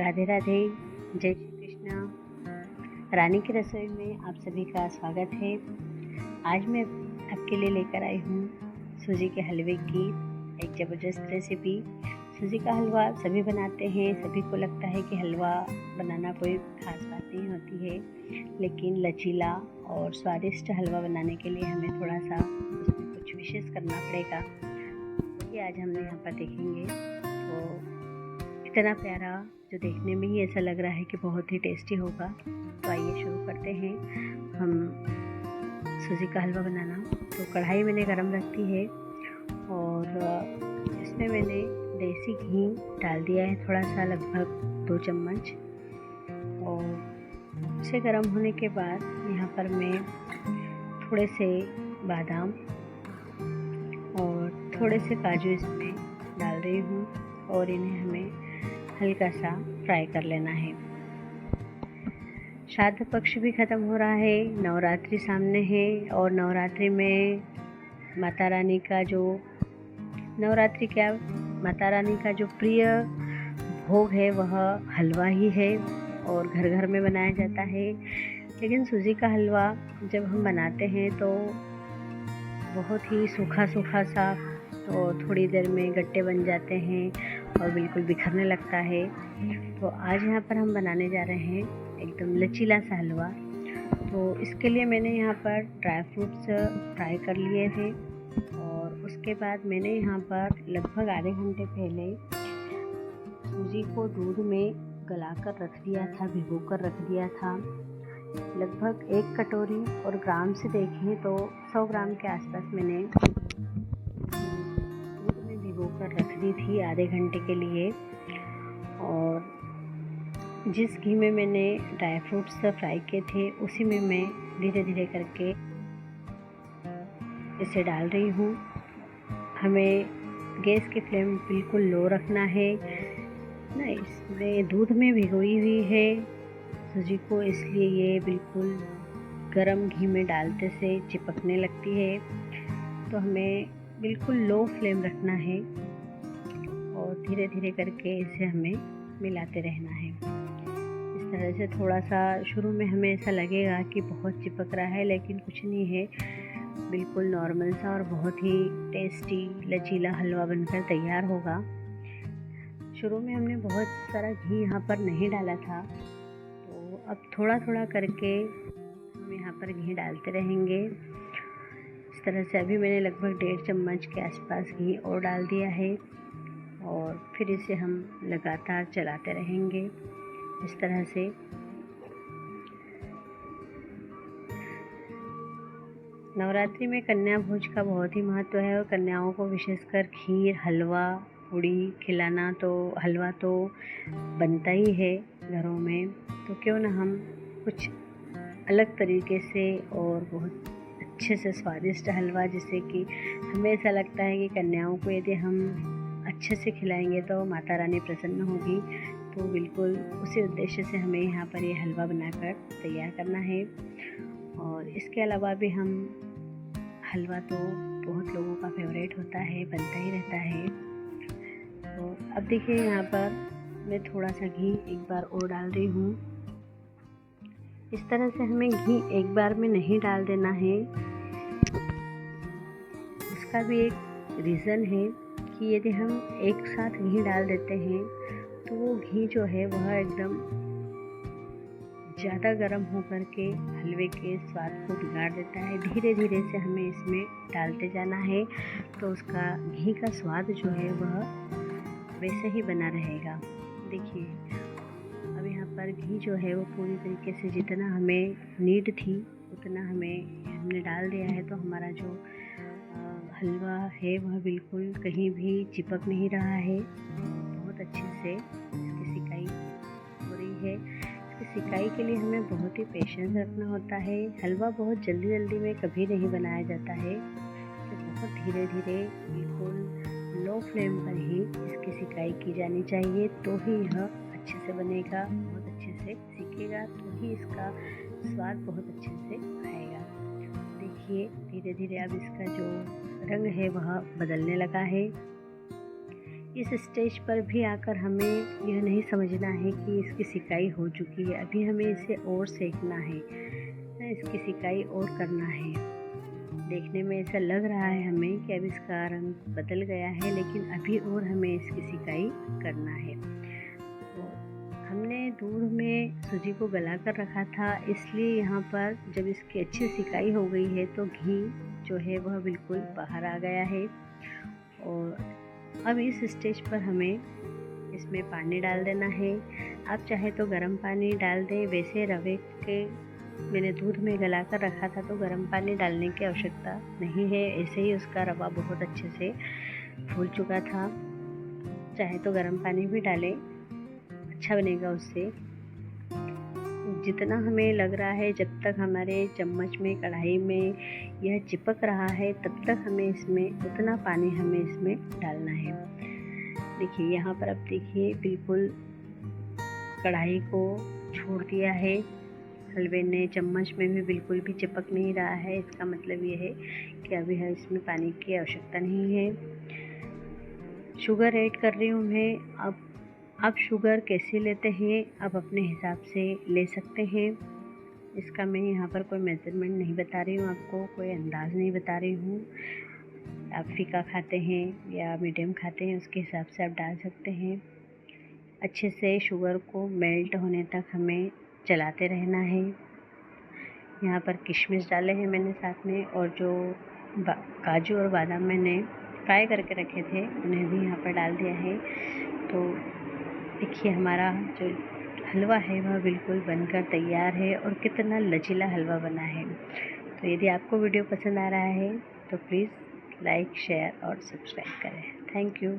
राधे राधे, जय श्री कृष्णा। रानी की रसोई में आप सभी का स्वागत है। आज मैं आपके लिए लेकर आई हूँ सूजी के हलवे की एक ज़बरदस्त रेसिपी। सूजी का हलवा सभी बनाते हैं, सभी को लगता है कि हलवा बनाना कोई ख़ास बात नहीं होती है, लेकिन लचीला और स्वादिष्ट हलवा बनाने के लिए हमें थोड़ा सा उसमें कुछ विशेष करना पड़ेगा। ये आज हमने यहाँ पर देखेंगे। तो इतना प्यारा जो देखने में ही ऐसा लग रहा है कि बहुत ही टेस्टी होगा। तो आइए शुरू करते हैं हम सूजी का हलवा बनाना। तो कढ़ाई मैंने गरम रखी है और इसमें मैंने देसी घी डाल दिया है, थोड़ा सा, लगभग 2 चम्मच। और उसे गरम होने के बाद यहाँ पर मैं थोड़े से बादाम और थोड़े से काजू इसमें डाल रही हूँ और इन्हें हमें हल्का सा फ्राई कर लेना है। श्राद्ध पक्ष भी ख़त्म हो रहा है, नवरात्रि सामने है और नवरात्रि में माता रानी का जो प्रिय भोग है वह हलवा ही है और घर घर में बनाया जाता है। लेकिन सूजी का हलवा जब हम बनाते हैं तो बहुत ही सूखा सा और थोड़ी देर में गट्टे बन जाते हैं और बिल्कुल बिखरने लगता है। तो आज यहाँ पर हम बनाने जा रहे हैं एकदम लचीला सा हलवा। तो इसके लिए मैंने यहाँ पर ड्राई फ्रूट्स फ्राई कर लिए थे और उसके बाद मैंने यहाँ पर लगभग आधे घंटे पहले सूजी को दूध में गलाकर रख दिया था, भिगो कर रख दिया था। लगभग 1 कटोरी, और ग्राम से देखें तो 100 ग्राम के आसपास मैंने दूध में भिगो कर रख दी थी आधे घंटे के लिए। और जिस घी में मैंने ड्राई फ्रूट्स फ्राई किए थे उसी में मैं धीरे धीरे करके इसे डाल रही हूँ। हमें गैस की फ्लेम बिल्कुल लो रखना है ना। इसमें दूध में भिगोई हुई है सूजी को, इसलिए ये बिल्कुल गरम घी में डालते से चिपकने लगती है। तो हमें बिल्कुल लो फ्लेम रखना है और धीरे धीरे करके इसे हमें मिलाते रहना है। इस तरह से थोड़ा सा शुरू में हमें ऐसा लगेगा कि बहुत चिपक रहा है, लेकिन कुछ नहीं है, बिल्कुल नॉर्मल सा और बहुत ही टेस्टी लचीला हलवा बनकर तैयार होगा। शुरू में हमने बहुत सारा घी यहाँ पर नहीं डाला था, तो अब थोड़ा थोड़ा करके हम यहाँ पर घी डालते रहेंगे। इस तरह से अभी मैंने लगभग 1.5 चम्मच के आसपास घी और डाल दिया है और फिर इसे हम लगातार चलाते रहेंगे इस तरह से। नवरात्रि में कन्या भोज का बहुत ही महत्व है और कन्याओं को विशेषकर खीर, हलवा, पूड़ी खिलाना, तो हलवा तो बनता ही है घरों में। तो क्यों ना हम कुछ अलग तरीके से और बहुत अच्छे से स्वादिष्ट हलवा, जिससे कि हमें ऐसा लगता है कि कन्याओं को यदि हम अच्छे से खिलाएंगे तो माता रानी प्रसन्न होगी। तो बिल्कुल उसी उद्देश्य से हमें यहाँ पर ये हलवा बनाकर तैयार करना है। और इसके अलावा भी हम हलवा तो बहुत लोगों का फेवरेट होता है, बनता ही रहता है। तो अब देखिए यहाँ पर मैं थोड़ा सा घी एक बार और डाल रही हूँ। इस तरह से हमें घी एक बार में नहीं डाल देना है। इसका भी एक रीज़न है कि यदि हम एक साथ घी डाल देते हैं तो वो घी जो है वह एकदम ज़्यादा गर्म होकर के हलवे के स्वाद को बिगाड़ देता है। धीरे धीरे से हमें इसमें डालते जाना है, तो उसका घी का स्वाद जो है वह वैसे ही बना रहेगा। देखिए अब यहाँ पर घी जो है वो पूरी तरीके से जितना हमें नीड थी उतना हमने डाल दिया है। तो हमारा जो हलवा है वह बिल्कुल कहीं भी चिपक नहीं रहा है, बहुत अच्छे से इसकी सिकाई हो रही है। इसकी सिकाई के लिए हमें बहुत ही पेशेंस रखना होता है। हलवा बहुत जल्दी जल्दी में कभी नहीं बनाया जाता है, तो बहुत धीरे धीरे बिल्कुल लो फ्लेम पर ही इसकी सिकाई की जानी चाहिए, तो ही यह अच्छे से बनेगा, बहुत अच्छे से सीखेगा, तो ही इसका स्वाद बहुत अच्छे से आएगा। देखिए धीरे धीरे अब इसका जो रंग है वह बदलने लगा है। इस स्टेज पर भी आकर हमें यह नहीं समझना है कि इसकी सिकाई हो चुकी है, अभी हमें इसे और सेकना है, इसकी सिकाई और करना है। देखने में ऐसा लग रहा है हमें कि अब इसका रंग बदल गया है, लेकिन अभी और हमें इसकी सिकाई करना है। तो हमने दूध में सूजी को गला कर रखा था, इसलिए यहाँ पर जब इसकी अच्छी सिकाई हो गई है तो घी जो है वह बिल्कुल बाहर आ गया है। और अब इस स्टेज पर हमें इसमें पानी डाल देना है। आप चाहे तो गर्म पानी डाल दें, वैसे रवे के मैंने दूध में गला कर रखा था तो गर्म पानी डालने की आवश्यकता नहीं है, ऐसे ही उसका रवा बहुत अच्छे से फूल चुका था। चाहे तो गर्म पानी भी डालें, अच्छा बनेगा उससे। जितना हमें लग रहा है जब तक हमारे चम्मच में कढ़ाई में यह चिपक रहा है तब तक हमें इसमें उतना पानी हमें इसमें डालना है। देखिए यहाँ पर अब देखिए बिल्कुल कढ़ाई को छोड़ दिया है, हलवे ने चम्मच में भी बिल्कुल भी चिपक नहीं रहा है। इसका मतलब ये है कि अभी है इसमें पानी की आवश्यकता नहीं है। शुगर ऐड कर रही हूँ मैं। अब आप शुगर कैसे लेते हैं आप अपने हिसाब से ले सकते हैं। इसका मैं यहाँ पर कोई मेज़रमेंट नहीं बता रही हूँ, आपको कोई अंदाज़ नहीं बता रही हूँ। आप फीका खाते हैं या मीडियम खाते हैं उसके हिसाब से आप डाल सकते हैं। अच्छे से शुगर को मेल्ट होने तक हमें चलाते रहना है। यहाँ पर किशमिश डाले हैं मैंने साथ में, और जो काजू और बादाम मैंने फ्राई करके रखे थे उन्हें भी यहाँ पर डाल दिया है। तो देखिए हमारा जो हलवा है वह बिल्कुल बनकर तैयार है, और कितना लचीला हलवा बना है। तो यदि आपको वीडियो पसंद आ रहा है तो प्लीज़ लाइक, शेयर और सब्सक्राइब करें। Thank you.